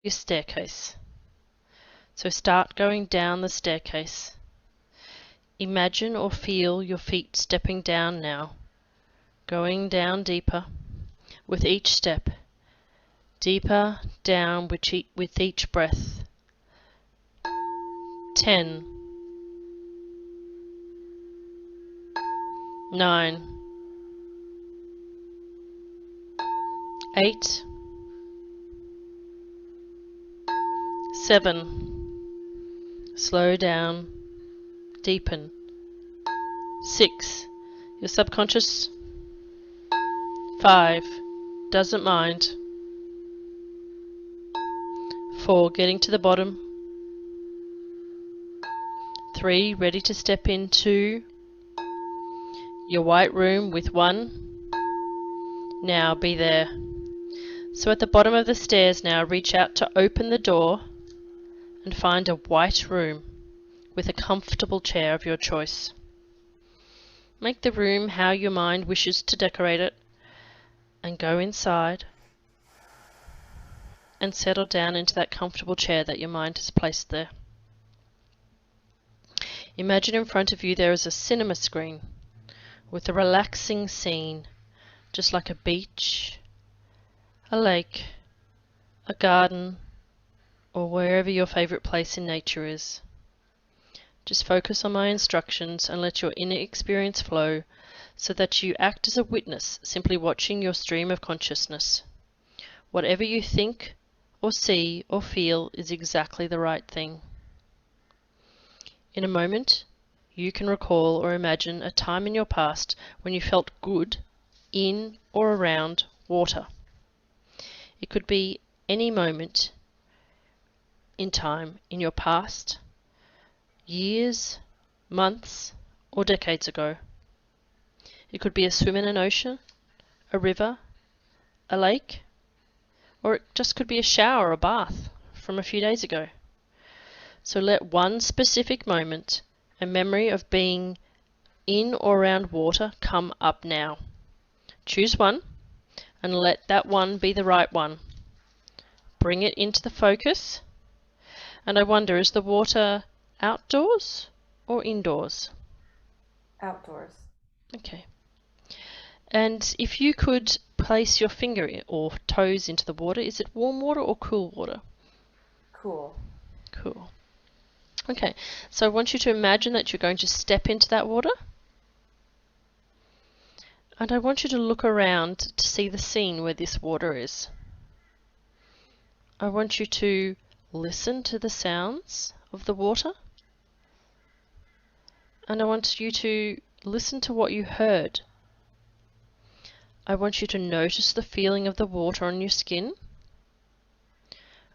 your staircase. So start going down the staircase. Imagine or feel your feet stepping down now, going down deeper with each step, deeper down with each breath. 10, 9, 8, 7, slow down, deepen. 6, your subconscious. 5, doesn't mind. 4, getting to the bottom. 3, ready to step into your white room with 1. Now be there. So at the bottom of the stairs now, reach out to open the door and find a white room with a comfortable chair of your choice. Make the room how your mind wishes to decorate it, and go inside and settle down into that comfortable chair that your mind has placed there. Imagine in front of you there is a cinema screen with a relaxing scene, just like a beach, a lake, a garden, or wherever your favourite place in nature is. Just focus on my instructions and let your inner experience flow so that you act as a witness, simply watching your stream of consciousness. Whatever you think or see or feel is exactly the right thing. In a moment, you can recall or imagine a time in your past when you felt good in or around water. It could be any moment in time in your past, years, months, or decades ago. It could be a swim in an ocean, a river, a lake, or it just could be a shower or a bath from a few days ago. So let one specific moment, a memory of being in or around water, come up now. Choose one and let that one be the right one. Bring it into the focus. And I wonder, is the water outdoors or indoors? Outdoors. Okay. And if you could place your finger or toes into the water, is it warm water or cool water? Cool. Cool. Okay, so I want you to imagine that you're going to step into that water. And I want you to look around to see the scene where this water is. I want you to listen to the sounds of the water. And I want you to listen to what you heard. I want you to notice the feeling of the water on your skin.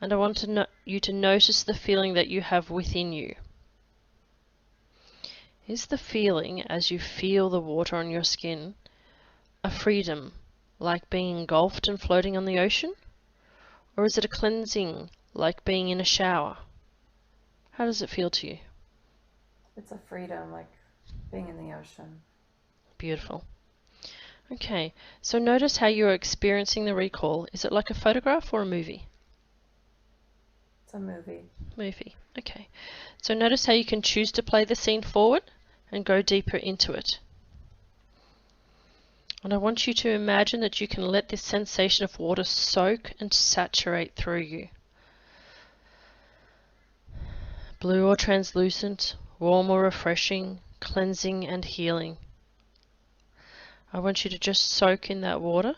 And I want you to notice the feeling that you have within you. Is the feeling, as you feel the water on your skin, a freedom, like being engulfed and floating on the ocean? Or is it a cleansing, like being in a shower? How does it feel to you? It's a freedom, like being in the ocean. Beautiful. Okay, so notice how you're experiencing the recall. Is it like a photograph or a movie? It's a movie. Movie. Okay. So notice how you can choose to play the scene forward and go deeper into it. And I want you to imagine that you can let this sensation of water soak and saturate through you. Blue or translucent, warm or refreshing, cleansing and healing. I want you to just soak in that water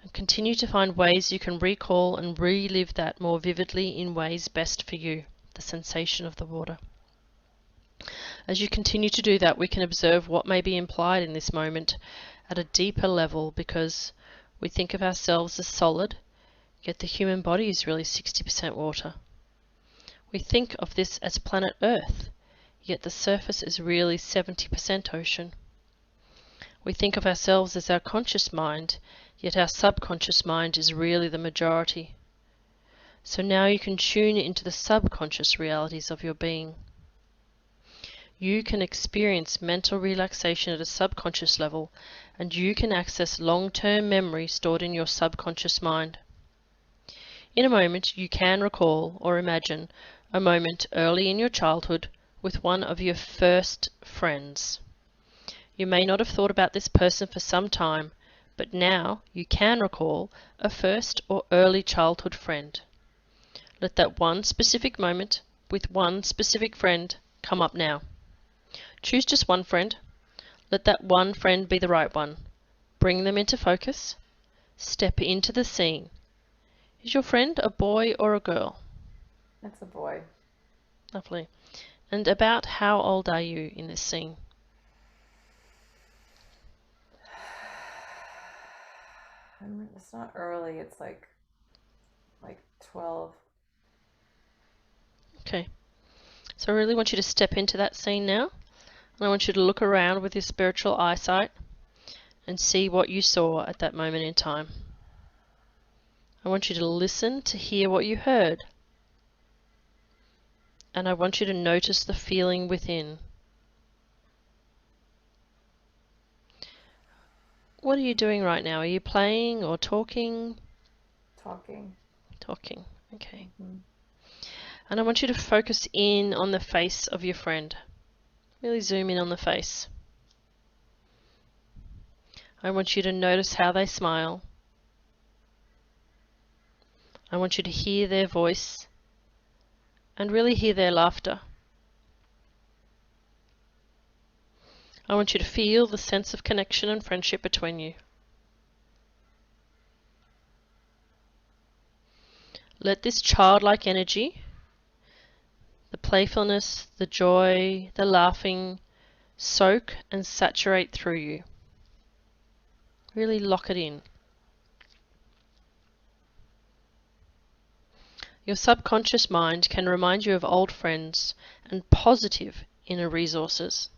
and continue to find ways you can recall and relive that more vividly in ways best for you, the sensation of the water. As you continue to do that, we can observe what may be implied in this moment at a deeper level, because we think of ourselves as solid, yet the human body is really 60% water. We think of this as planet Earth, yet the surface is really 70% ocean. We think of ourselves as our conscious mind, yet our subconscious mind is really the majority. So now you can tune into the subconscious realities of your being. You can experience mental relaxation at a subconscious level, and you can access long-term memory stored in your subconscious mind. In a moment, you can recall or imagine a moment early in your childhood with one of your first friends. You may not have thought about this person for some time, but now you can recall a first or early childhood friend. Let that one specific moment with one specific friend come up now. Choose just one friend. Let that one friend be the right one. Bring them into focus. Step into the scene. Is your friend a boy or a girl? It's a boy. Lovely. And about how old are you in this scene? It's not early. It's like 12. Okay. So I really want you to step into that scene now. And I want you to look around with your spiritual eyesight and see what you saw at that moment in time. I want you to listen to hear what you heard. And I want you to notice the feeling within. What are you doing right now? Are you playing or talking? Talking. Talking. Okay. Mm-hmm. And I want you to focus in on the face of your friend. Really zoom in on the face. I want you to notice how they smile. I want you to hear their voice and really hear their laughter. I want you to feel the sense of connection and friendship between you. Let this childlike energy, the playfulness, the joy, the laughing, soak and saturate through you. Really lock it in. Your subconscious mind can remind you of old friends and positive inner resources.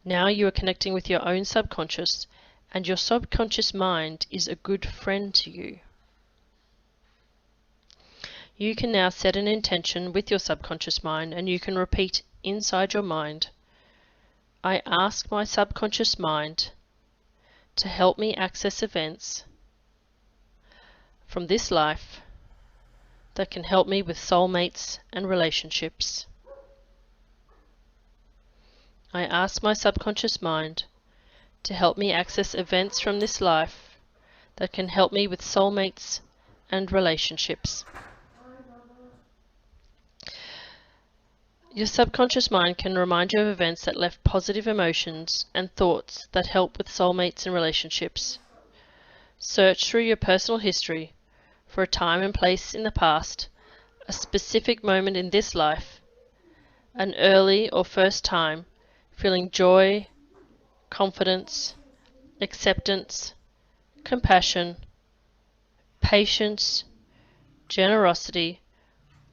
Now you are connecting with your own subconscious, and your subconscious mind is a good friend to you. You can now set an intention with your subconscious mind, and you can repeat inside your mind, I ask my subconscious mind to help me access events from this life that can help me with soulmates and relationships. I ask my subconscious mind to help me access events from this life that can help me with soulmates and relationships. Your subconscious mind can remind you of events that left positive emotions and thoughts that help with soulmates and relationships. Search through your personal history for a time and place in the past, a specific moment in this life, an early or first time, feeling joy, confidence, acceptance, compassion, patience, generosity,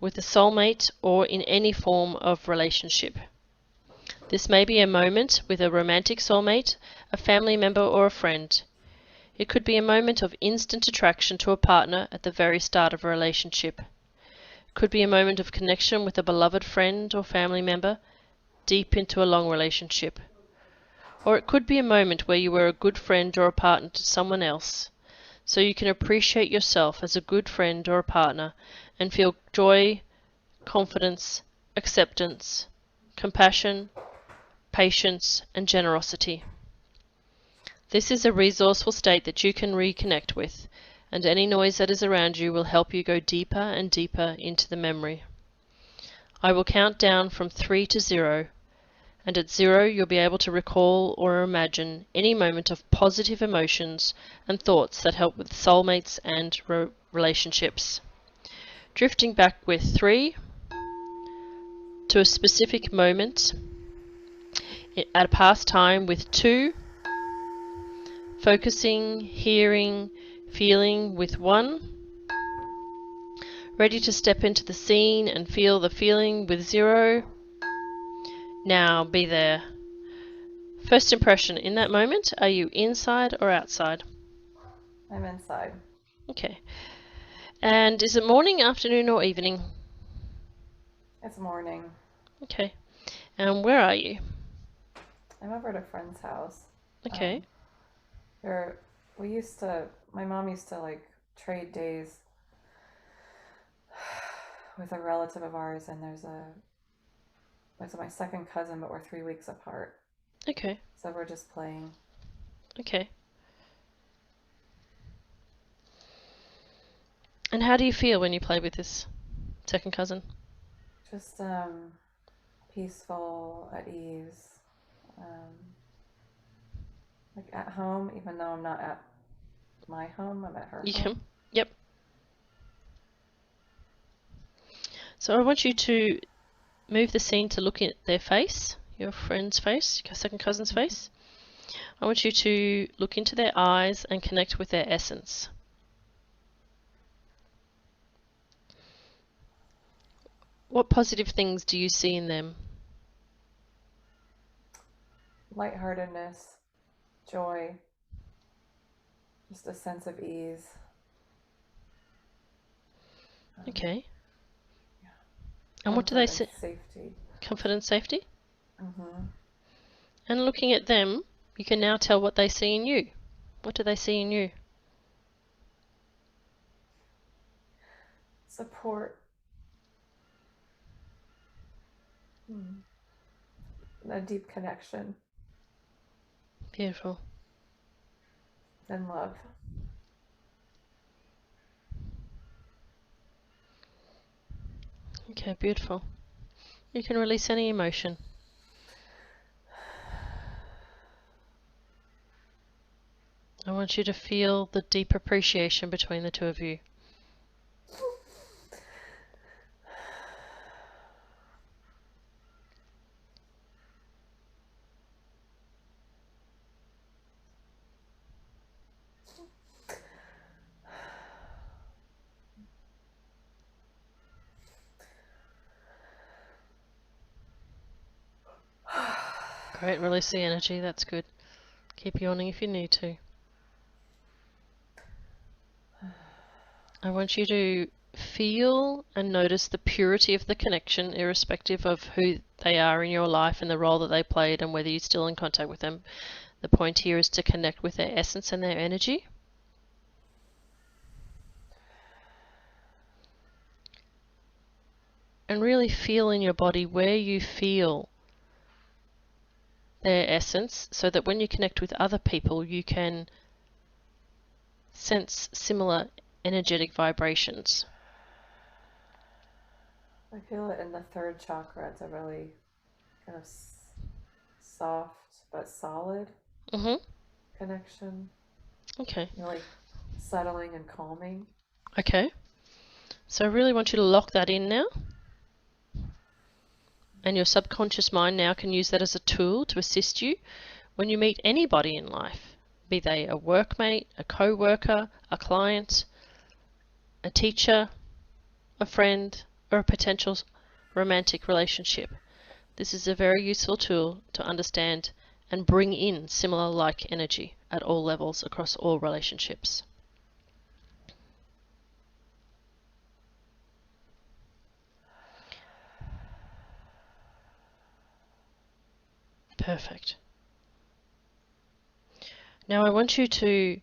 with a soulmate or in any form of relationship. This may be a moment with a romantic soulmate, a family member or a friend. It could be a moment of instant attraction to a partner at the very start of a relationship. It could be a moment of connection with a beloved friend or family member deep into a long relationship. Or it could be a moment where you were a good friend or a partner to someone else, so you can appreciate yourself as a good friend or a partner and feel joy, confidence, acceptance, compassion, patience, and generosity. This is a resourceful state that you can reconnect with, and any noise that is around you will help you go deeper and deeper into the memory. I will count down from 3 to 0, and at 0 you'll be able to recall or imagine any moment of positive emotions and thoughts that help with soulmates and relationships. Drifting back with 3 to a specific moment at a past time with 2, focusing, hearing, feeling with 1, ready to step into the scene and feel the feeling with 0. Now be there. First impression in that moment, are you inside or outside? I'm inside. Okay. And is it morning, afternoon or evening? It's morning. Okay. And where are you? I'm over at a friend's house. Okay. My mom used to like trade days with a relative of ours, and there's my second cousin, but we're 3 weeks apart. Okay. So we're just playing. Okay. And how do you feel when you play with this second cousin? Just peaceful, at ease. Um, like at home, even though I'm not at my home, I'm at her You home. can. Yep. So I want you to move the scene to look at their face, your friend's face, your second cousin's face. I want you to look into their eyes and connect with their essence. What positive things do you see in them? Lightheartedness, joy, just a sense of ease. Okay. Yeah. And what do they say? Safety. Comfort and safety? Mm-hmm. And looking at them, you can now tell what they see in you. What do they see in you? Support. A deep connection. Beautiful. And love. Okay, beautiful. You can release any emotion. I want you to feel the deep appreciation between the two of you. Great, release the energy, that's good. Keep yawning if you need to. I want you to feel and notice the purity of the connection, irrespective of who they are in your life and the role that they played and whether you're still in contact with them. The point here is to connect with their essence and their energy. And really feel in your body where you feel their essence, so that when you connect with other people, you can sense similar energetic vibrations. I feel it in the third chakra. It's a really kind of soft but solid connection. Okay. Really settling and calming. Okay. So I really want you to lock that in now. And your subconscious mind now can use that as a tool to assist you when you meet anybody in life, be they a workmate, a co-worker, a client, a teacher, a friend, or a potential romantic relationship. This is a very useful tool to understand and bring in similar like energy at all levels across all relationships. Perfect. Now I want you to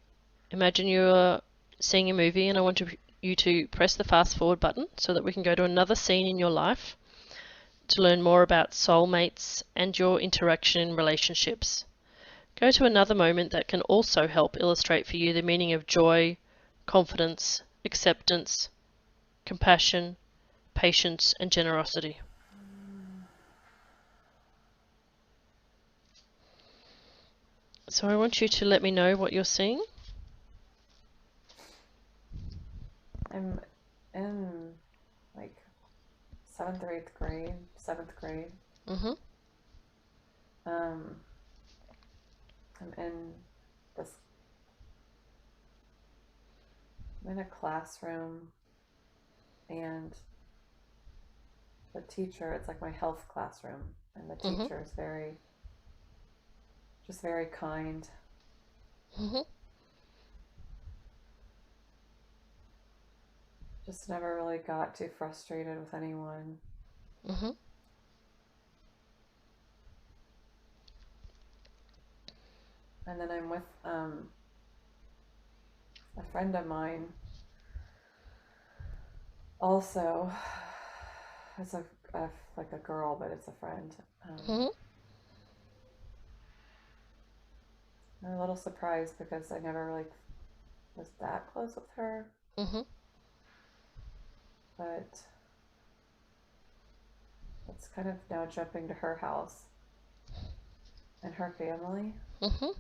imagine you're seeing a movie, and I want you to press the fast forward button so that we can go to another scene in your life to learn more about soulmates and your interaction in relationships. Go to another moment that can also help illustrate for you the meaning of joy, confidence, acceptance, compassion, patience, and generosity. So I want you to let me know what you're seeing. I'm in like seventh or eighth grade, seventh grade. I'm in this. I'm in a classroom, and the teacher. It's like my health classroom, and the teacher is very kind. Just never really got too frustrated with anyone. And then I'm with a friend of mine, Also, it's a like a girl, but it's a friend. Mhm. I'm a little surprised because I never really was that close with her, Mhm. but it's kind of now jumping to her house and her family, Mhm.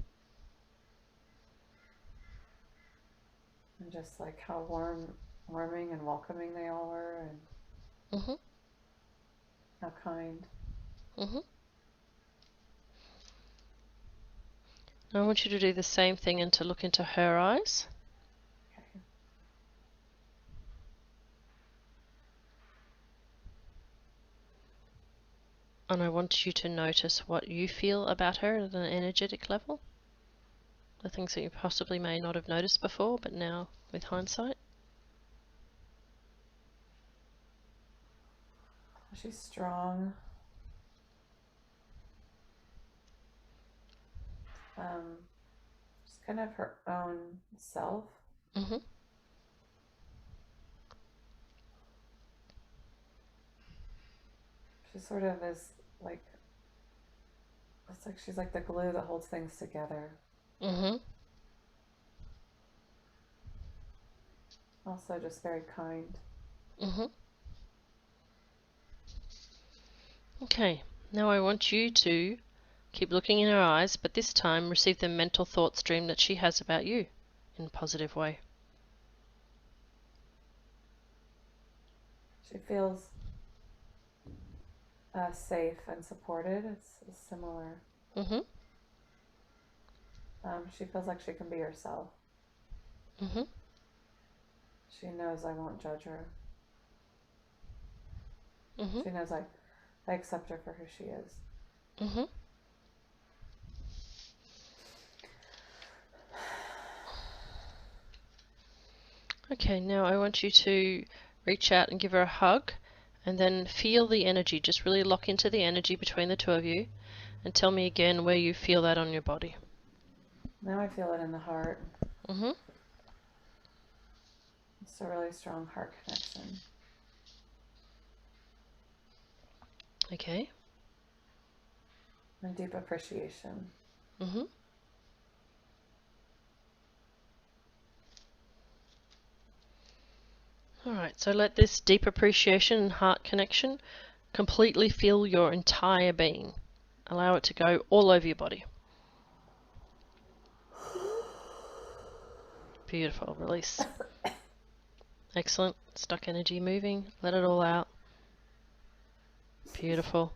and just like how warming and welcoming they all were, and Mhm. how kind. Mhm. I want you to do the same thing and to look into her eyes. Okay. And I want you to notice what you feel about her at an energetic level. The things that you possibly may not have noticed before, but now with hindsight. She's strong. Um, she's kind of her own self. Mhm. She sort of is like, it's like she's like the glue that holds things together. Mhm. Also, just very kind. Mhm. Okay. Now I want you to keep looking in her eyes, but this time receive the mental thought stream that she has about you in a positive way. She feels safe and supported. It's similar. Mhm. She feels like she can be herself. Mhm. She knows I won't judge her. Mhm. She knows I accept her for who she is. Mhm. Okay, now I want you to reach out and give her a hug and then feel the energy. Just really lock into the energy between the two of you and tell me again where you feel that on your body. Now I feel it in the heart. Mhm. It's a really strong heart connection. Okay. And deep appreciation. Mhm. All right, so let this deep appreciation and heart connection completely fill your entire being. Allow it to go all over your body. Beautiful. Release. Excellent. Stuck energy moving. Let it all out. Beautiful.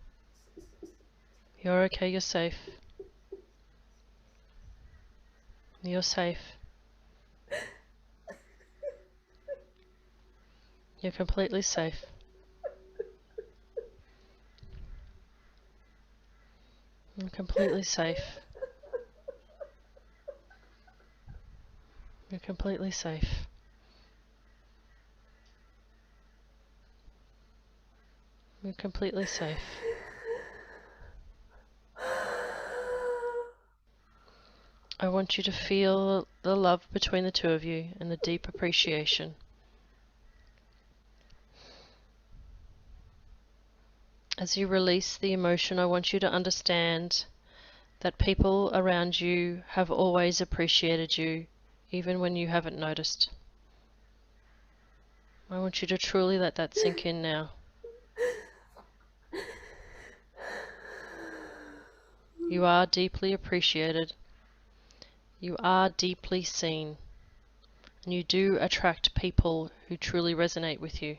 You're okay. You're safe. You're safe. You're completely safe. You're completely safe. You're completely safe. You're completely safe. I want you to feel the love between the two of you and the deep appreciation. As you release the emotion, I want you to understand that people around you have always appreciated you, even when you haven't noticed. I want you to truly let that sink in now. You are deeply appreciated. You are deeply seen. And you do attract people who truly resonate with you.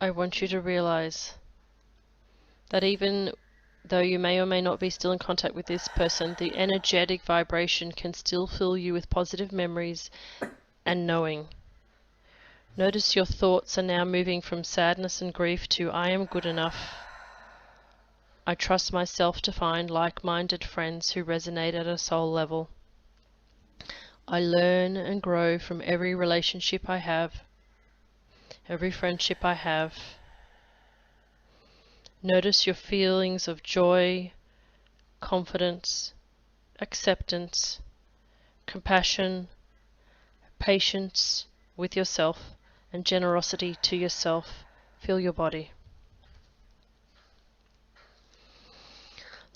I want you to realize that even though you may or may not be still in contact with this person, the energetic vibration can still fill you with positive memories and knowing. Notice your thoughts are now moving from sadness and grief to I am good enough. I trust myself to find like-minded friends who resonate at a soul level. I learn and grow from every relationship I have, every friendship I have. Notice your feelings of joy, confidence, acceptance, compassion, patience with yourself, and generosity to yourself. Feel your body.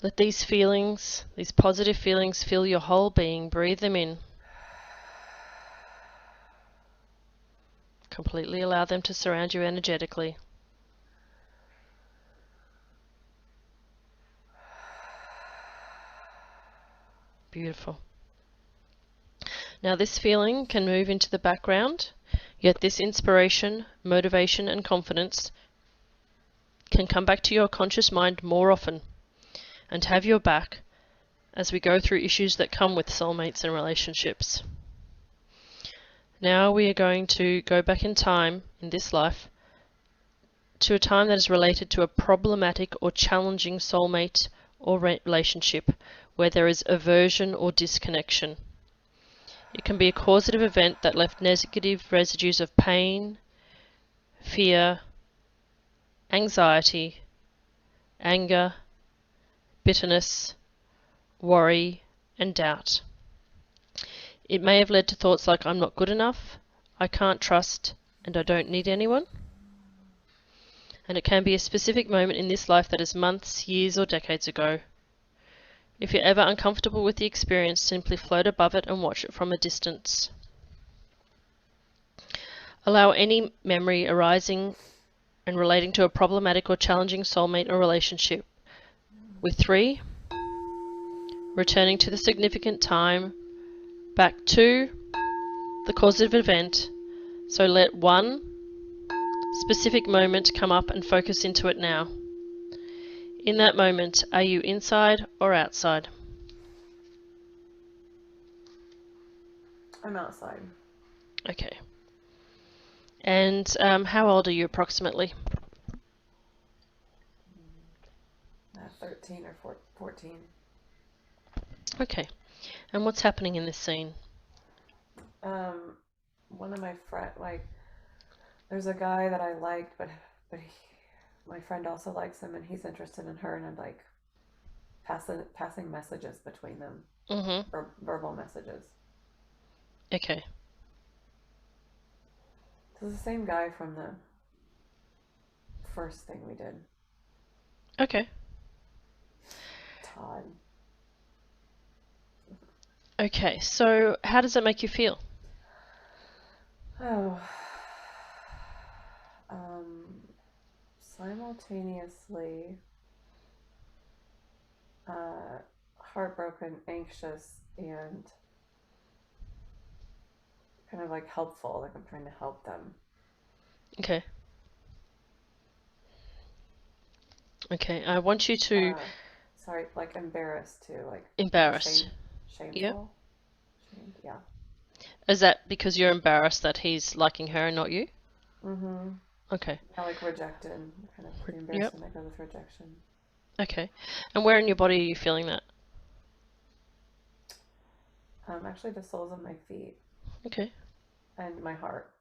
Let these feelings, these positive feelings, fill your whole being. Breathe them in. Completely allow them to surround you energetically. Beautiful. Now this feeling can move into the background, yet this inspiration, motivation and confidence can come back to your conscious mind more often and have your back as we go through issues that come with soulmates and relationships. Now we are going to go back in time in this life to a time that is related to a problematic or challenging soulmate or relationship where there is aversion or disconnection. It can be a causative event that left negative residues of pain, fear, anxiety, anger, bitterness, worry, and doubt. It may have led to thoughts like, I'm not good enough, I can't trust, and I don't need anyone. And it can be a specific moment in this life that is months, years, or decades ago. If you're ever uncomfortable with the experience, simply float above it and watch it from a distance. Allow any memory arising and relating to a problematic or challenging soulmate or relationship. With 3, returning to the significant time, back to the causative event. So let one specific moment come up and focus into it now. In that moment, are you inside or outside? I'm outside. Okay. And how old are you approximately? 13 or 14. Okay. And what's happening in this scene? One of my there's a guy that I liked, but my friend also likes him, and he's interested in her, and I'm like passing messages between them, verbal messages. Okay. This is the same guy from the first thing we did. Okay. Todd. Okay, so how does that make you feel? Oh. Simultaneously heartbroken, anxious, and kind of like helpful. Like I'm trying to help them. Okay. Okay, I want you to... sorry, like embarrassed too. Like embarrassed. Shameful. Yep. Shamed, yeah. Is that because you're embarrassed that he's liking her and not you? Mm-hmm. Okay. Yeah, like rejected. Kind of the embarrassment that goes with rejection. Okay. And where in your body are you feeling that? Actually, the soles of my feet. Okay. And my heart.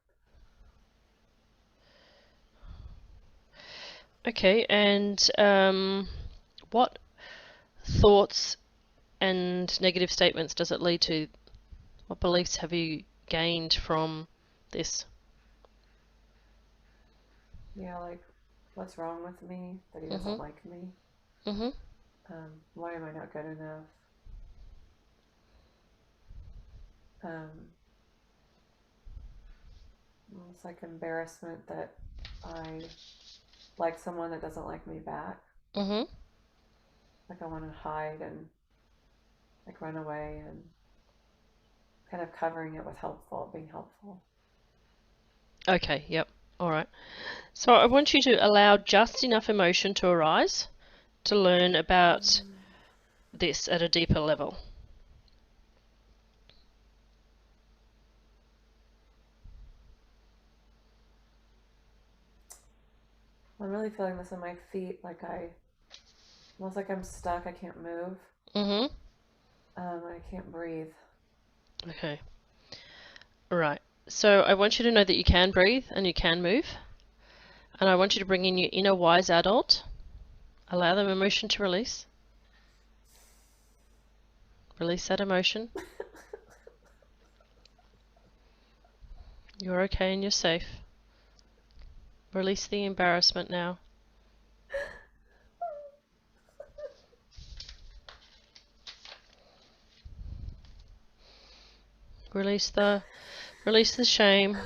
Okay, and what thoughts and negative statements does it lead to? What beliefs have you gained from this? Yeah, like, what's wrong with me? That he doesn't like me? Why am I not good enough? It's like embarrassment that I like someone that doesn't like me back. Like I want to hide and like run away and kind of covering it with being helpful. Okay, yep. All right. So I want you to allow just enough emotion to arise to learn about this at a deeper level. I'm really feeling this in my feet, almost like I'm stuck. I can't move. I can't breathe. Okay. Right. So I want you to know that you can breathe and you can move. And I want you to bring in your inner wise adult. Allow the emotion to release. Release that emotion. You're okay and you're safe. Release the embarrassment now. Release the shame.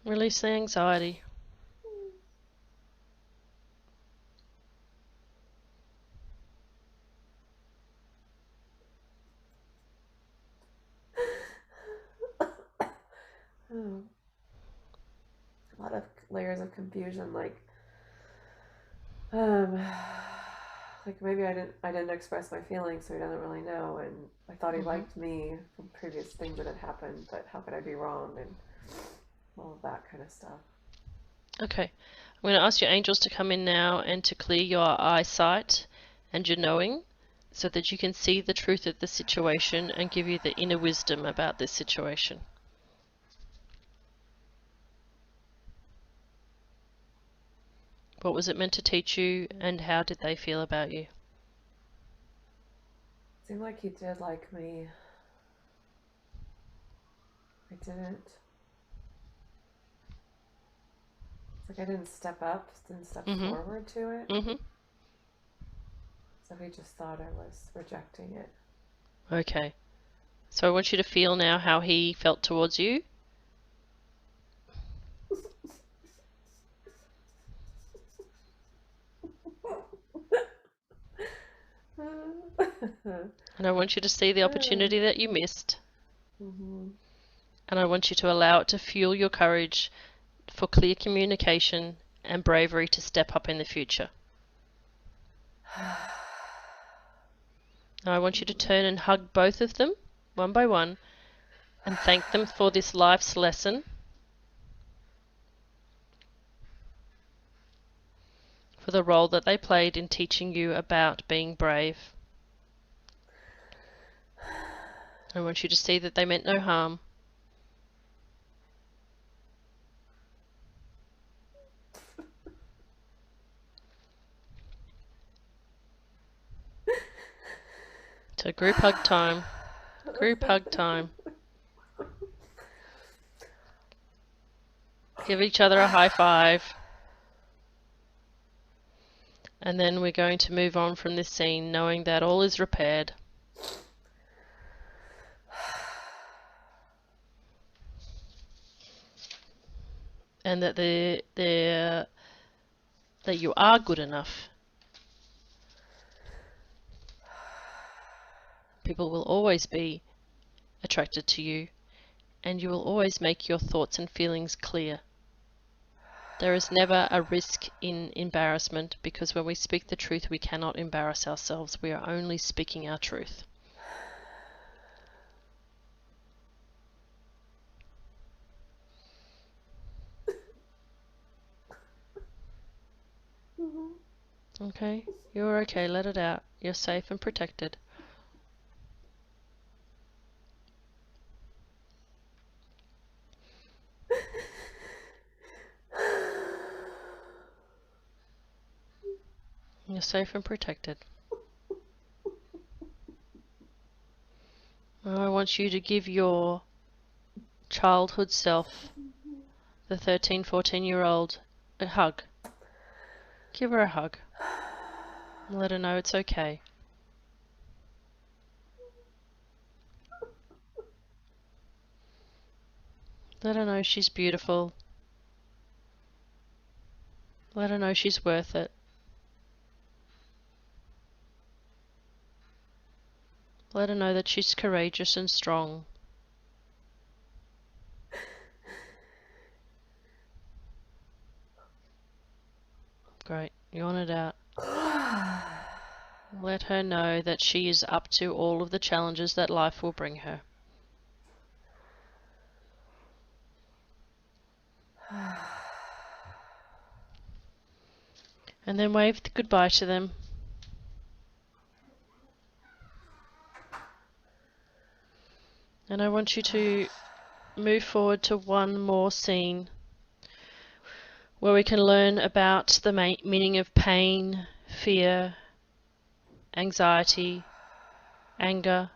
Release the anxiety. A lot of layers of confusion, um, like maybe I didn't express my feelings, so he doesn't really know, and I thought he liked me from previous things that had happened, but how could I be wrong, and all of that kind of stuff. Okay. I'm going to ask your angels to come in now and to clear your eyesight and your knowing so that you can see the truth of the situation and give you the inner wisdom about this situation. What was it meant to teach you, and how did they feel about you? It seemed like he did like me. I didn't. It's like I didn't step forward to it. So he just thought I was rejecting it. Okay. So I want you to feel now how he felt towards you. And I want you to see the opportunity that you missed. And I want you to allow it to fuel your courage for clear communication and bravery to step up in the future. Now I want you to turn and hug both of them, one by one, and thank them for this life's lesson, for the role that they played in teaching you about being brave. I want you to see that they meant no harm. So group hug time. Group hug time. Give each other a high five. And then we're going to move on from this scene knowing that all is repaired. And that that you are good enough. People will always be attracted to you, and you will always make your thoughts and feelings clear. There is never a risk in embarrassment, because when we speak the truth, we cannot embarrass ourselves. We are only speaking our truth. Okay? You're okay. Let it out. You're safe and protected. You're safe and protected. Now I want you to give your childhood self, the 13, 14-year-old, a hug. Give her a hug. Let her know it's okay. Let her know she's beautiful. Let her know she's worth it. Let her know that she's courageous and strong. Great. Yawn it out. Let her know that she is up to all of the challenges that life will bring her. And then wave goodbye to them. And I want you to move forward to one more scene where we can learn about the meaning of pain, fear, anxiety, anger,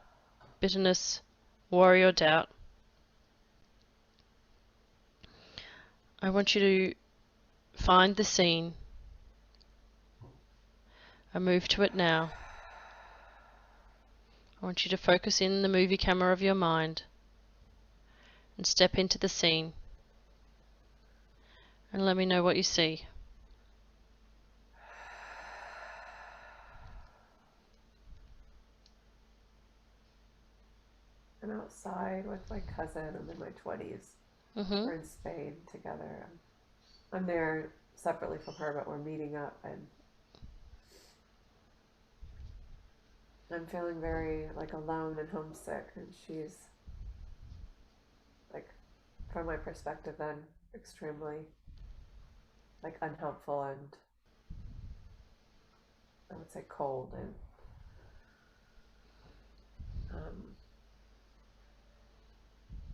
bitterness, worry or doubt. I want you to find the scene and move to it now. I want you to focus in the movie camera of your mind and step into the scene and let me know what you see. I'm outside with my cousin. I'm in my 20s. Mm-hmm. We're in Spain together. I'm there separately from her, but we're meeting up, and I'm feeling very like alone and homesick, and she's like, from my perspective then, extremely like unhelpful and I would say cold and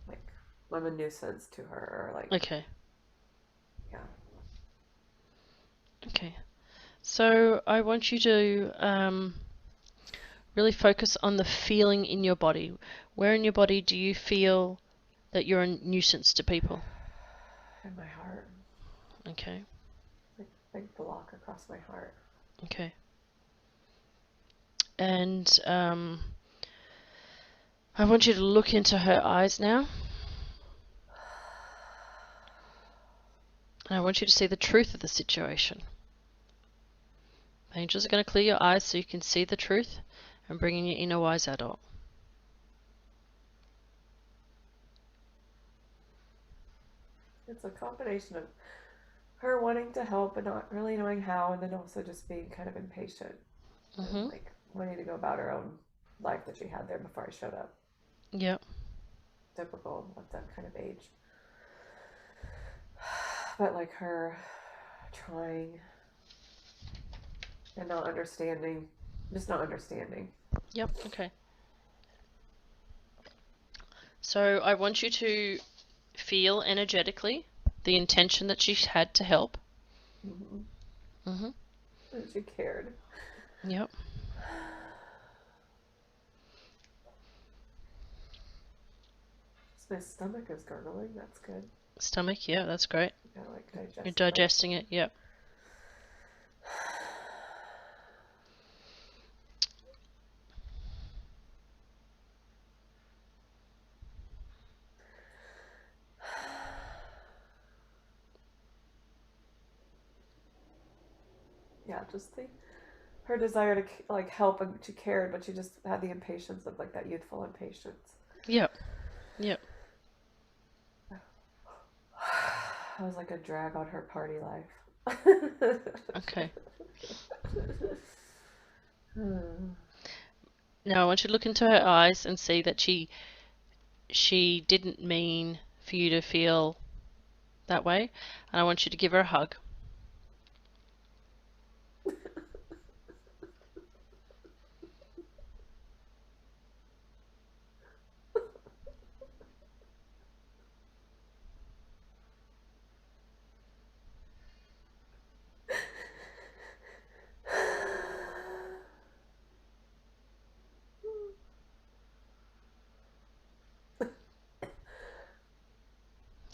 like I'm a nuisance to her, or like, Okay. yeah. Okay. So I want you to really focus on the feeling in your body. Where in your body do you feel that you're a nuisance to people? In my heart. Okay. Like big block across my heart. Okay. And I want you to look into her eyes now. And I want you to see the truth of the situation. Angels are going to clear your eyes so you can see the truth and bring in your inner wise adult. It's a combination of her wanting to help but not really knowing how, and then also just being kind of impatient and like wanting to go about her own life that she had there before I showed up. Yep. Typical of that kind of age. But like her trying and not understanding, just not understanding. Yep. Okay. So I want you to feel energetically the intention that she had to help. And she cared. Yep. My stomach is gurgling. That's good. Stomach, yeah, that's great. You gotta like digest. You're digesting it, yep. Yeah, just her desire to like help, and she cared, but she just had the impatience of like that youthful impatience. Yep. Yep. I was like a drag on her party life. Okay. Now I want you to look into her eyes and see that she didn't mean for you to feel that way, and I want you to give her a hug.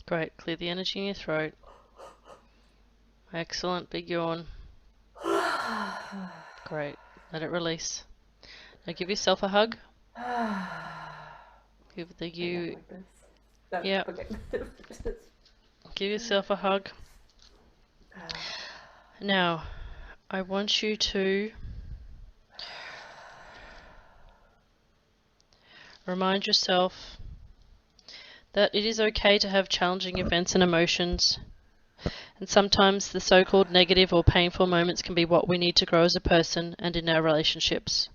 Great. Clear the energy in your throat. Excellent. Big yawn. Great. Let it release. Now give yourself a hug. Give the you. Like this. No, Yeah. okay. Give yourself a hug. Now, I want you to remind yourself that it is okay to have challenging events and emotions. And sometimes the so-called negative or painful moments can be what we need to grow as a person and in our relationships.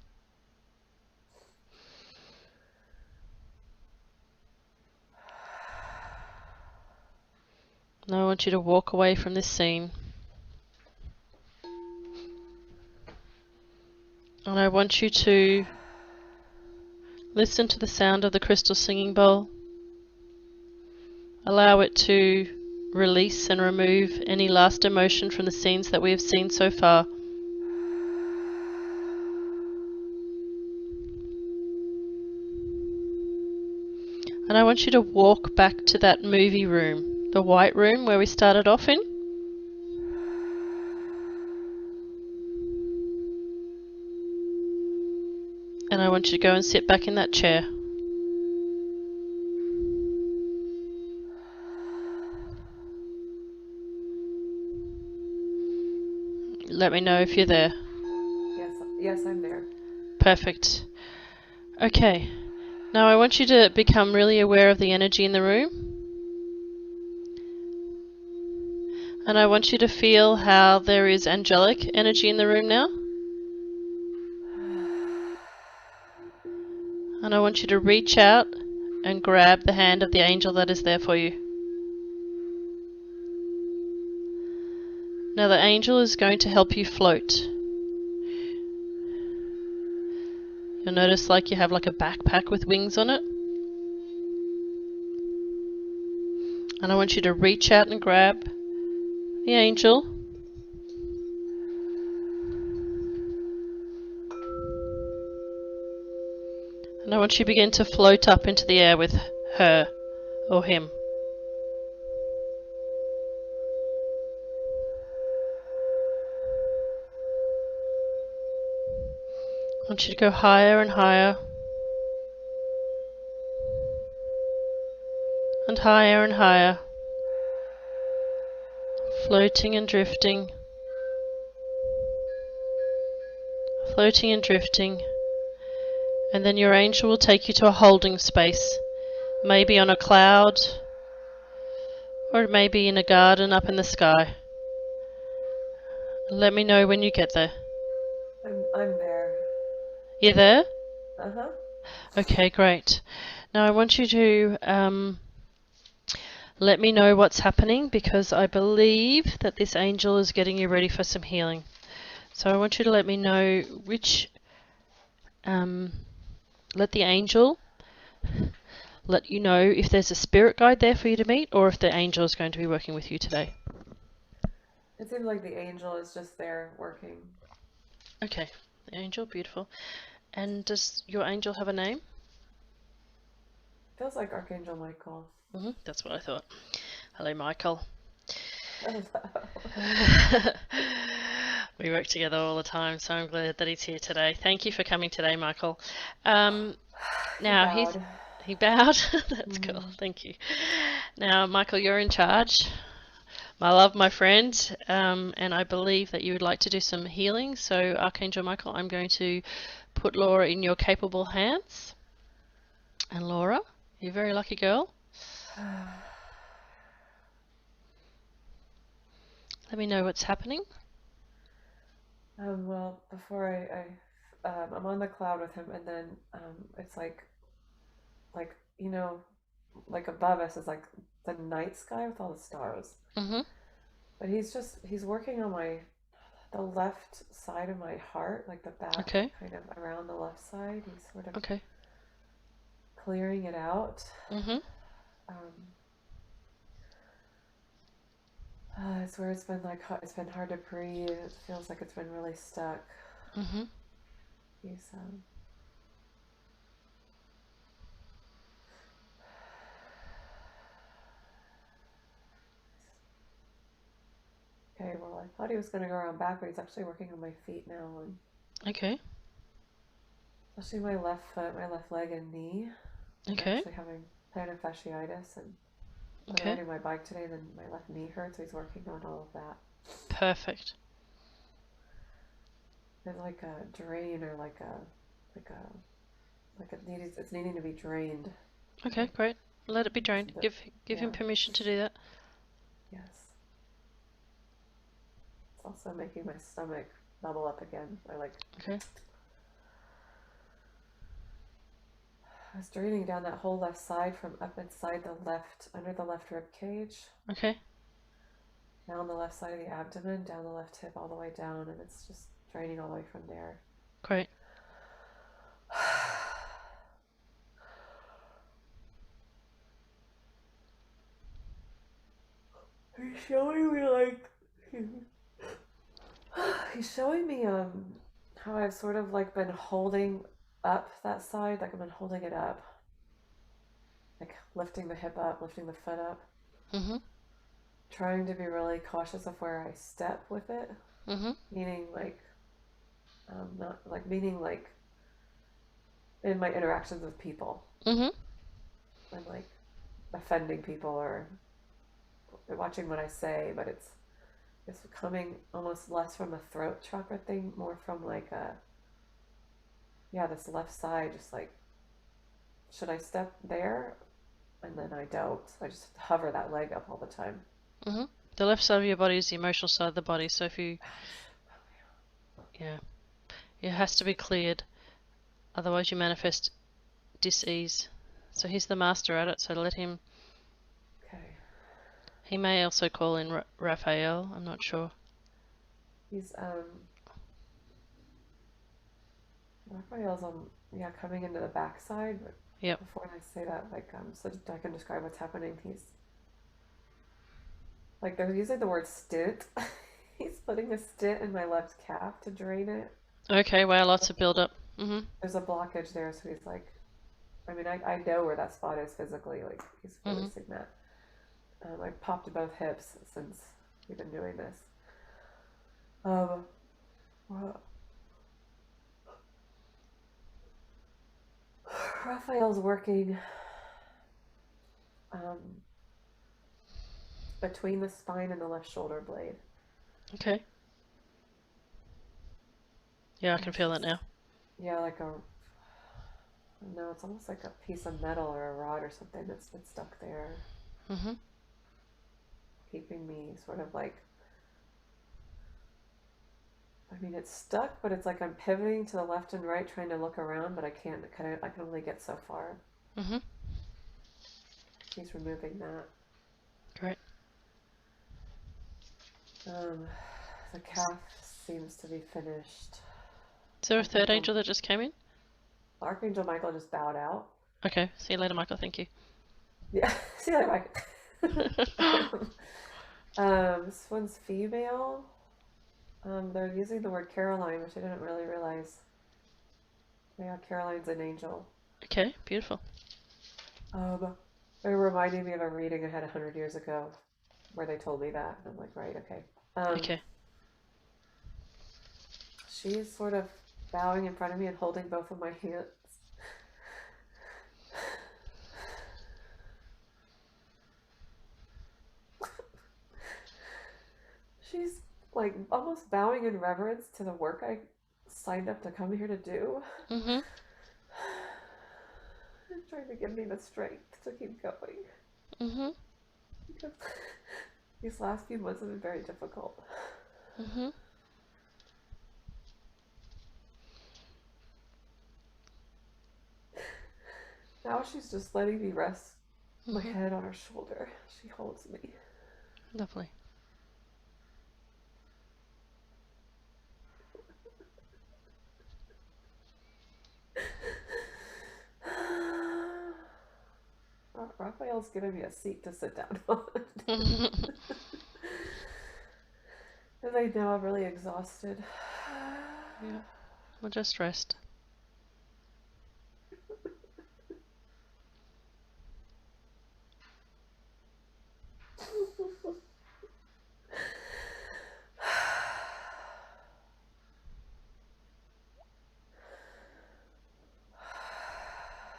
Now I want you to walk away from this scene. And I want you to Listen to the sound of the crystal singing bowl. Allow it to release and remove any last emotion from the scenes that we have seen so far. And I want you to walk back to that movie room, the white room where we started off in. And I want you to go and sit back in that chair. Let me know if you're there. Yes, I'm there. Perfect. Okay. Now I want you to become really aware of the energy in the room. And I want you to feel how there is angelic energy in the room now. And I want you to reach out and grab the hand of the angel that is there for you. Now the angel is going to help you float. You'll notice like you have like a backpack with wings on it. And I want you to reach out and grab the angel. And I want you to begin to float up into the air with her or him. I want you to go higher and higher. And higher and higher. Floating and drifting. Floating and drifting. And then your angel will take you to a holding space. Maybe on a cloud. Or maybe in a garden up in the sky. Let me know when you get there. I'm there. You there? Uh-huh. Okay, great. Now I want you to let me know what's happening, because I believe that this angel is getting you ready for some healing. So I want you to let me know which, let the angel let you know if there's a spirit guide there for you to meet, or if the angel is going to be working with you today. It seems like the angel is just there working. Okay, the angel, beautiful. And does your angel have a name? Feels like Archangel Michael. That's what I thought. Hello, Michael. We work together all the time, so I'm glad that he's here today. Thank you for coming today, Michael. Now he bowed. That's cool. Thank you. Now, Michael, you're in charge. My love, my friend, and I believe that you would like to do some healing. So, Archangel Michael, I'm going to put Laura in your capable hands. And Laura, you're a very lucky girl. Let me know what's happening. Well, before I'm on the cloud with him, and then it's like you know, like above us is like the night sky with all the stars. But he's working on the left side of my heart, like the back, kind of around the left side. He's sort of clearing it out. It's where it's been it's been hard to breathe. It feels like it's been really stuck. He's okay. Well, I thought he was going to go around back, but he's actually working on my feet now, and especially my left foot, my left leg, and knee. I'm actually having plantar fasciitis, and I'm riding my bike today, and then my left knee hurts, so he's working on all of that. Perfect. There's like a drain, or it's needing to be drained. Okay, great. Let it be drained. Give him permission to do that. Yes. It's also making my stomach bubble up again. I was draining down that whole left side from up inside the left, under the left rib cage. Down the left side of the abdomen, down the left hip, all the way down, and it's just draining all the way from there. Great. showing me how I've sort of like been holding up that side, like I've been holding it up, like lifting the hip up, lifting the foot up, Mhm. trying to be really cautious of where I step with it, Mhm. meaning like not like meaning like in my interactions with people, Mhm. I'm like offending people or watching what I say, but it's coming almost less from a throat chakra thing, more from like a yeah, this left side, just like should I step there? And then I don't. I just hover that leg up all the time. Mhm. The left side of your body is the emotional side of the body. So if you, yeah, it has to be cleared. Otherwise, you manifest dis-ease. So he's the master at it. So let him. Okay. He may also call in Raphael. I'm not sure. He's Raphael's yeah, coming into the backside, but Yep. before I say that, like so I can describe what's happening. He's like they're using the word stint. He's putting a stint in my left calf to drain it. Okay. Wow. Lots of build up. Mhm. There's a blockage there, so he's like, I mean, I know where that spot is physically. Like he's Mhm. releasing that. I popped both hips since we've been doing this. Well, Raphael's working um, between the spine and the left shoulder blade. Okay. Yeah, I And can it's feel that just, now. yeah, like a, no, it's almost like a piece of metal or a rod or something that's been stuck there, Mhm. keeping me sort of like, I mean, it's stuck, but it's like I'm pivoting to the left and right, trying to look around, but I can't, I can only get so far. Mhm. He's removing that. Great. Um, the calf seems to be finished. Is there a third Archangel, angel that just came in? Archangel Michael just bowed out. Okay. See you later, Michael. Thank you. Yeah, see that right. This one's female. They're using the word Caroline, which I didn't really realize. Yeah, Caroline's an angel. Okay. Beautiful. It reminded me of a reading I had 100 years ago where they told me that. And I'm like, right, okay. Okay. She's sort of bowing in front of me and holding both of my hands. She's like almost bowing in reverence to the work I signed up to come here to do. Mhm. And trying to give me the strength to keep going. Mhm. Because these last few months have been very difficult. Mhm. Now she's just letting me rest my Mhm. head on her shoulder. She holds me. Lovely. Raphael's giving me a seat to sit down on. Mhm. And I know I'm really exhausted. Yeah. We'll just rest.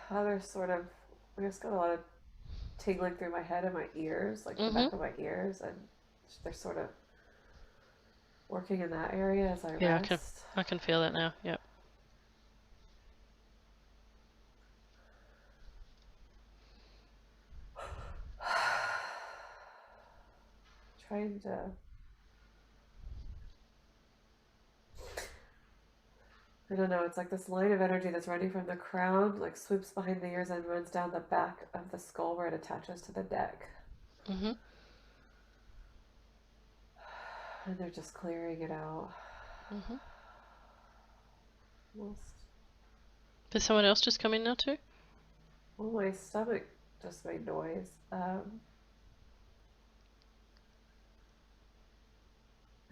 There's sort of, I just got a lot of tingling through my head and my ears, like the Mhm. back of my ears, and they're sort of working in that area as I Yeah, rest. I can feel that now. Yep. Trying to, I don't know, it's like this line of energy that's running from the crown, like swoops behind the ears and runs down the back of the skull where it attaches to the neck. Mhm. And they're just clearing it out. Mhm. Almost. Did someone else just come in now too? Well, my stomach just made noise.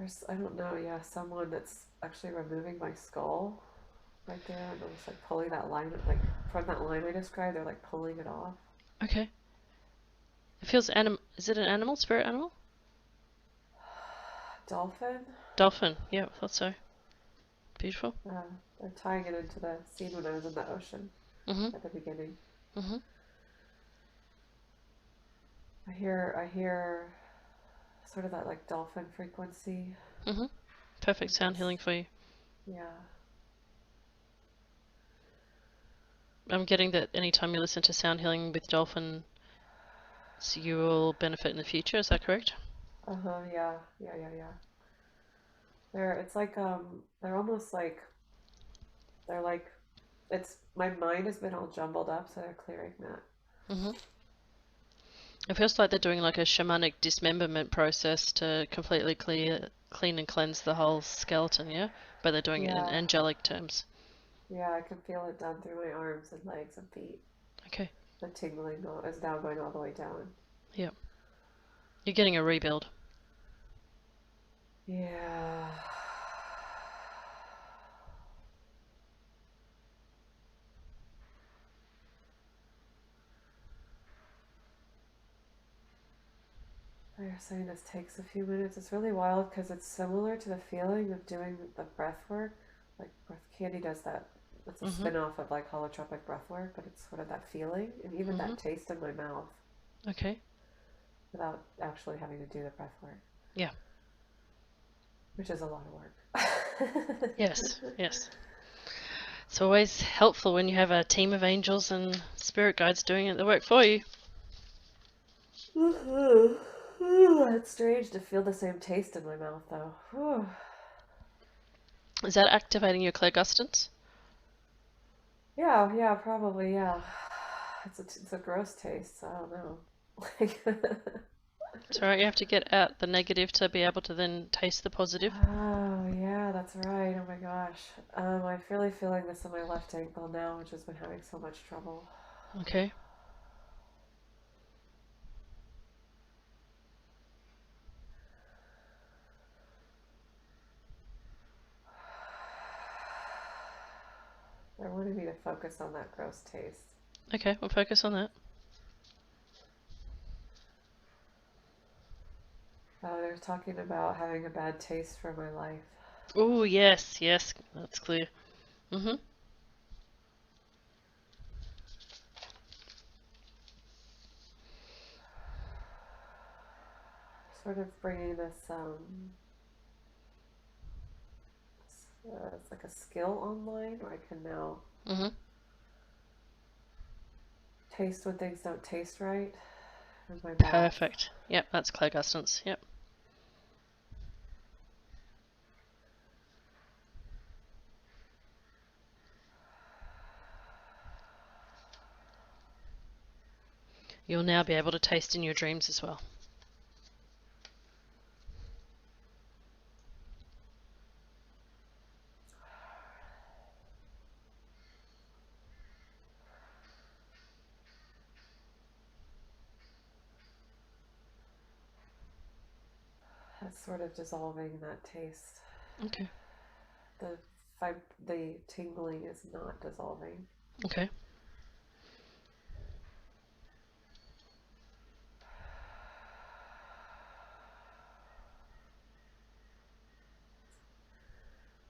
There's, I don't know, yeah, someone that's actually removing my skull right there, and almost like pulling that line, like from that line I described, they're like pulling it off. Okay. It feels Is it an animal? Spirit animal? Dolphin? Dolphin. Yeah, I thought so. Beautiful. They're tying it into the scene when I was in the ocean Mhm. at the beginning. Mhm. I hear sort of that like dolphin frequency. Mhm. Perfect Like sound this, healing for you. yeah. I'm getting that anytime you listen to sound healing with dolphin, you will benefit in the future. Is that correct? Uh-huh, yeah, yeah, yeah, yeah. It's like they're almost like they're like it's my mind has been all jumbled up, so they're clearing that. Mhm. It feels like they're doing like a shamanic dismemberment process to completely clean and cleanse the whole skeleton, yeah? But they're doing it in Yeah, angelic terms. yeah, I can feel it done through my arms and legs and feet. Okay. The tingling is now going all the way down. Yeah. You're getting a rebuild. Yeah. They're saying this takes a few minutes. It's really wild because it's similar to the feeling of doing the breath work. Like breath candy does that. It's a Mhm. spin off of like holotropic breath work, but it's sort of that feeling and even Mhm. that taste in my mouth Okay. without actually having to do the breath work, Yeah. which is a lot of work. Yes. Yes. It's always helpful when you have a team of angels and spirit guides doing the work for you. It's strange to feel the same taste in my mouth, though. Is that activating your clairgustance? Yeah, yeah, probably, yeah. It's a gross taste, so I don't know. Like, It's alright, you have to get out the negative to be able to then taste the positive. oh, yeah, that's right. Oh my gosh. I'm really feeling this in my left ankle now, which has been having so much trouble. Okay. They're wanting me to focus on that gross taste. Okay, we'll focus on that. Oh, they're talking about having a bad taste for my life. Oh, yes, yes, that's clear. Mhm. Sort of bringing this, it's like a skill online where I can now Mhm. taste when things don't taste right in my mouth. Perfect. Yep, that's clairgustance. Yep. You'll now be able to taste in your dreams as well. That's sort of dissolving that taste. Okay. The the tingling is not dissolving. Okay.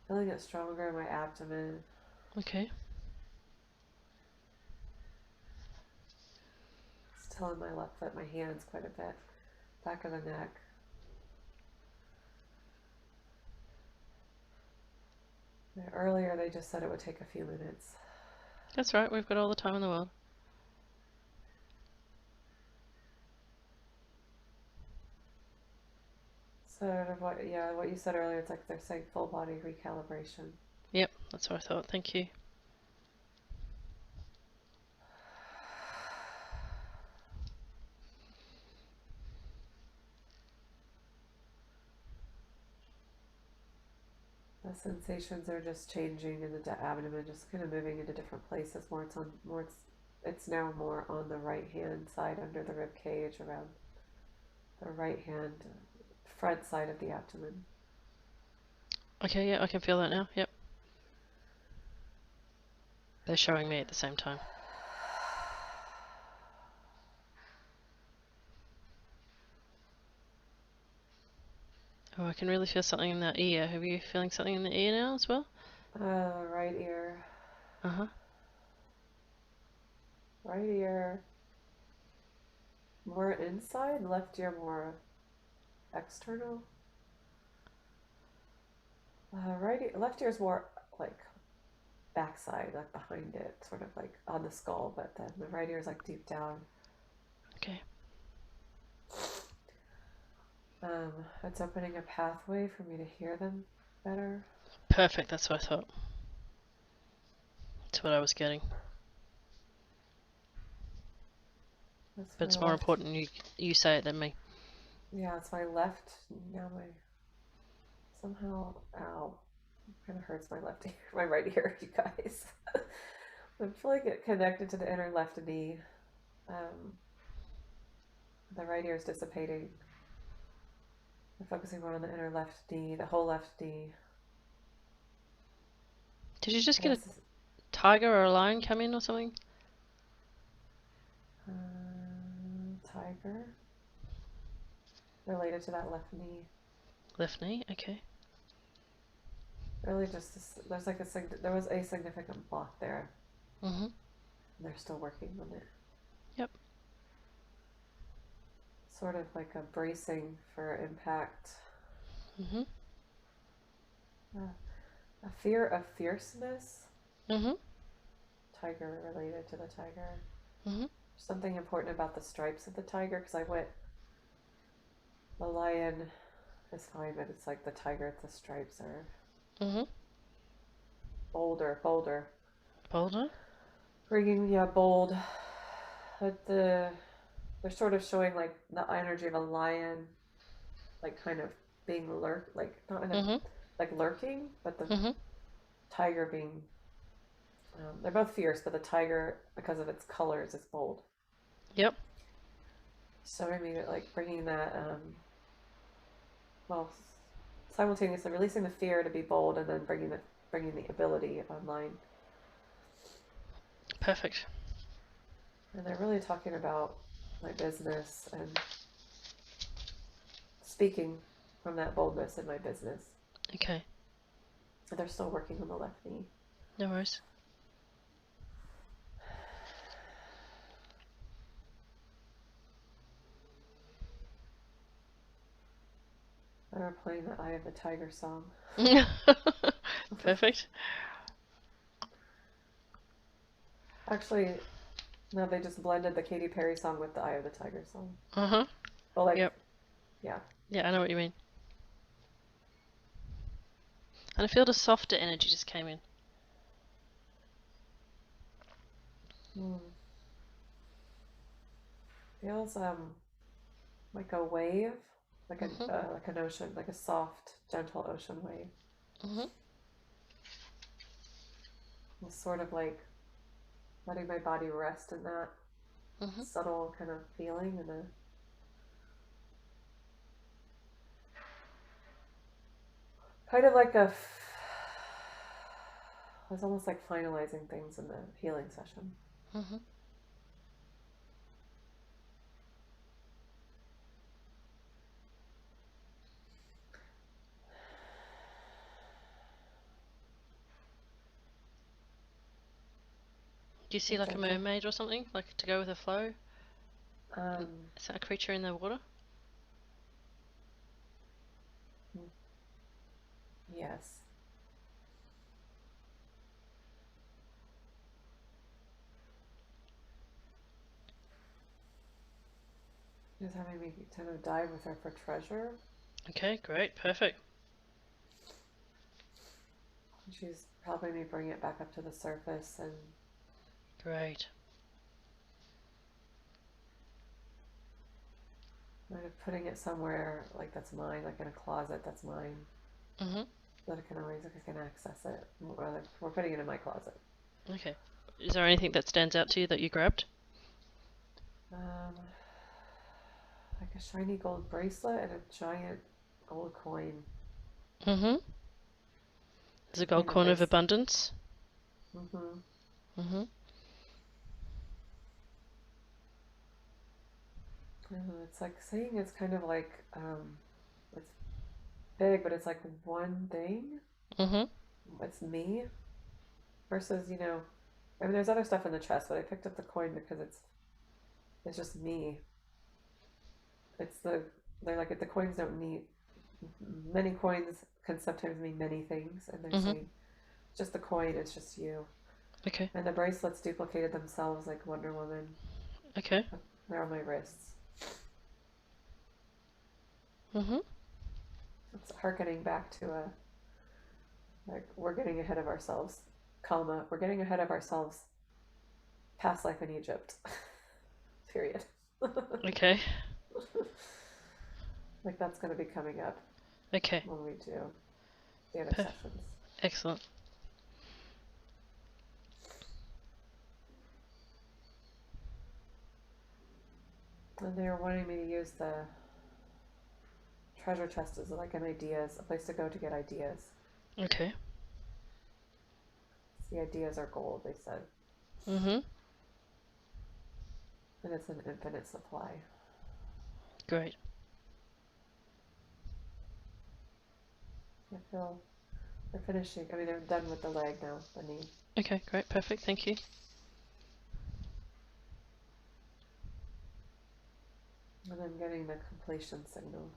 Feeling it stronger in my abdomen. Okay. Still in my left foot, my hands quite a bit. Back of the neck. Earlier they just said it would take a few minutes. That's right, we've got all the time in the world. Sort of what you said earlier, it's like they're saying full body recalibration. Yep, that's what I thought. Thank you. The sensations are just changing in the abdomen, just kind of moving into different places. It's now more on the right hand side under the rib cage, around the right hand front side of the abdomen. Okay, yeah, I can feel that now. Yep. They're showing me at the same time. Oh, I can really feel something in that ear. Have you feeling something in the ear now as well? Right ear. Uh-huh. Right ear. More inside, left ear more external. Left ear is more like backside, like behind it, sort of like on the skull, but then the right ear is like deep down. Okay. It's opening a pathway for me to hear them better. Perfect, that's what I thought. That's what I was getting. That's But my it's more left. important you say it than me. Yeah, it's my left. Now my somehow, ow, kind of hurts my left ear, my right ear, you guys. I feel like it connected to the inner left knee. Um, the right ear is dissipating. I'm focusing more on the inner left knee, the whole left knee. Did you just I get a guess tiger or a lion come in or something? tiger related to that left knee. Left knee, okay. Really, just there was a significant block there. Mm-hmm. And they're still working on it. Yep. Sort of like a bracing for impact. Mm-hmm. A fear of fierceness. Mm-hmm. Tiger related to the tiger. Mm-hmm. Something important about the stripes of the tiger, because I went, the lion is fine, but it's like the tiger, the stripes are Mm-hmm. bolder. Boulder? Bringing, yeah, bold. But they're sort of showing like the energy of a lion, like kind of being like not in a, Mm-hmm. like lurking, but the Mm-hmm. tiger being, they're both fierce, but the tiger, because of its colors, is bold. Yep. Showing me that, like bringing that, well, simultaneously releasing the fear to be bold, and then bringing the ability online. Perfect. And they're really talking about my business and speaking from that boldness in my business. Okay. And they're still working on the left knee. No worries. They're playing the Eye of the Tiger song. Perfect. Actually, no, they just blended the Katy Perry song with the Eye of the Tiger song. Uh-huh. Well, like, Yep. yeah. Yeah, I know what you mean. And I feel the softer energy just came in. Feels like a wave, Mm-hmm. like an ocean, like a soft, gentle ocean wave. Mm-hmm. It's sort of like letting my body rest in that Mm-hmm. subtle kind of feeling, and a kind of like a. It's almost like finalizing things in the healing session. Mm-hmm. Do you see like a Gentle. mermaid or something, like to go with the flow? Um, Is that a creature in the water? yes. Just having me kind of dive with her for treasure. Okay, great, perfect. She's helping me bring it back up to the surface and Great. kind of putting it somewhere like that's mine, like in a closet that's mine. Mm-hmm. That I can access it. Or like we're putting it in my closet. Okay. Is there anything that stands out to you that you grabbed? Um, like a shiny gold bracelet and a giant gold coin. Mm-hmm. There's a gold coin of abundance. Mm-hmm. It's like saying it's kind of like it's big, but it's like one thing. It's me versus, I mean, there's other stuff in the chest, but I picked up the coin because it's just me. They're like, the coins don't need, many coins can sometimes mean many things, and they're saying just the coin, it's just you. Okay. And the bracelets duplicated themselves like Wonder Woman. Okay. They're on my wrists. It's harkening back to like, we're getting ahead of ourselves, we're getting ahead of ourselves, past life in Egypt. Period. Okay. Like, that's going to be coming up. Okay. When we do the other sessions. Excellent. And they were wanting me to use the treasure chest as like a place to go to get ideas. Okay. The ideas are gold, they said. And it's an infinite supply. Great. I feel they're finishing. I mean, they're done with the leg now, the knee. Okay, great, perfect, thank you. And I'm getting the completion signal.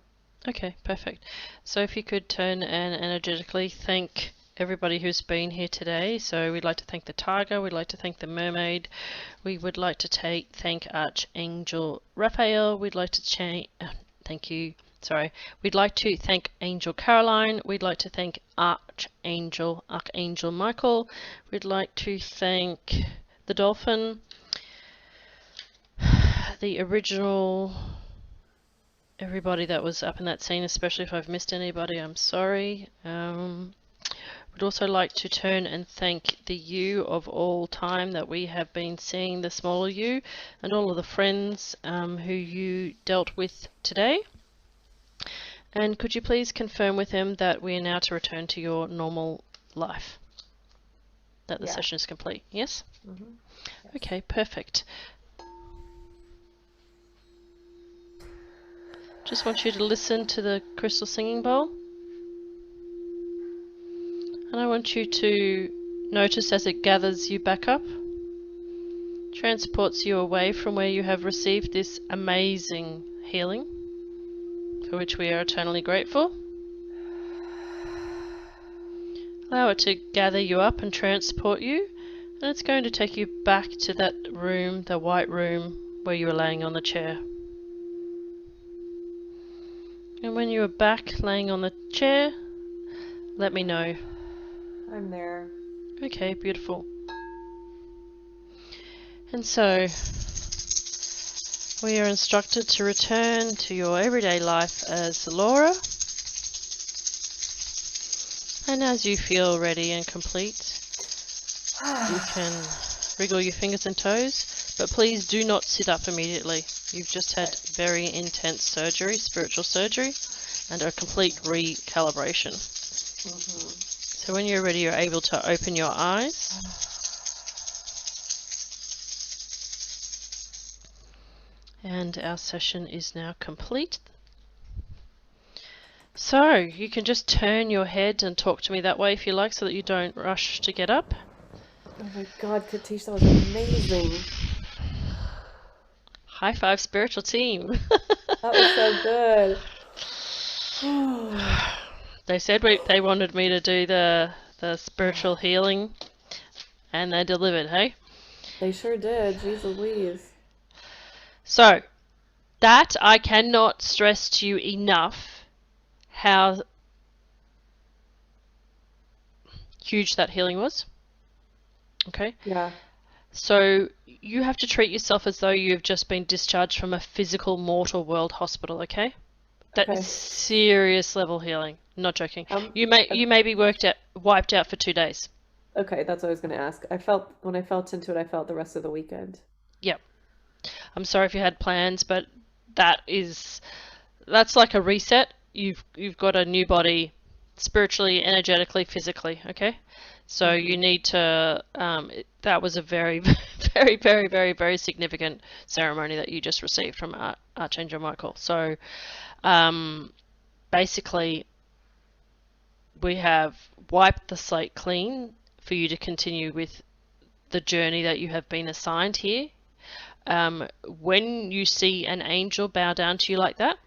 Okay, perfect. So if you could turn and energetically thank everybody who's been here today. So we'd like to thank the tiger, we'd like to thank the mermaid, we would like to thank Archangel Raphael, we'd like to thank you. Sorry, we'd like to thank Angel Caroline, we'd like to thank Archangel Michael, we'd like to thank the dolphin, the original, everybody that was up in that scene, especially if I've missed anybody, I'm sorry. We'd also like to turn and thank the you of all time that we have been seeing, the smaller you, and all of the friends who you dealt with today. And could you please confirm with him that we are now to return to your normal life? That the session is complete, yes? Yes. Okay, perfect. Just want you to listen to the crystal singing bowl. And I want you to notice as it gathers you back up, transports you away from where you have received this amazing healing, for which we are eternally grateful. Allow it to gather you up and transport you, and it's going to take you back to that room, the white room, where you were laying on the chair. And when you are back laying on the chair, let me know. I'm there. Okay, beautiful. And so, we are instructed to return to your everyday life as Laura. And as you feel ready and complete, you can wriggle your fingers and toes, but please do not sit up immediately. You've just had very intense surgery, spiritual surgery, and a complete recalibration. So when you're ready, you're able to open your eyes. And our session is now complete. So you can just turn your head and talk to me that way if you like, so that you don't rush to get up. Oh my God, Katish, that was amazing. High five, spiritual team. That was so good. They said they wanted me to do the spiritual healing, and they delivered, hey? They sure did. Jeez Louise. So, that I cannot stress to you enough how huge that healing was. Okay? Yeah. So, you have to treat yourself as though you've just been discharged from a physical mortal world hospital, okay? That's serious level healing. Not joking. You may be wiped out for 2 days. Okay, that's what I was going to ask. When I felt into it, I felt the rest of the weekend. Yep. I'm sorry if you had plans, but that's like a reset. You've got a new body spiritually, energetically, physically. Okay, so you need to. That was a very, very, very, very, very significant ceremony that you just received from Archangel Michael. So, basically, we have wiped the slate clean for you to continue with the journey that you have been assigned here. When you see an angel bow down to you like that,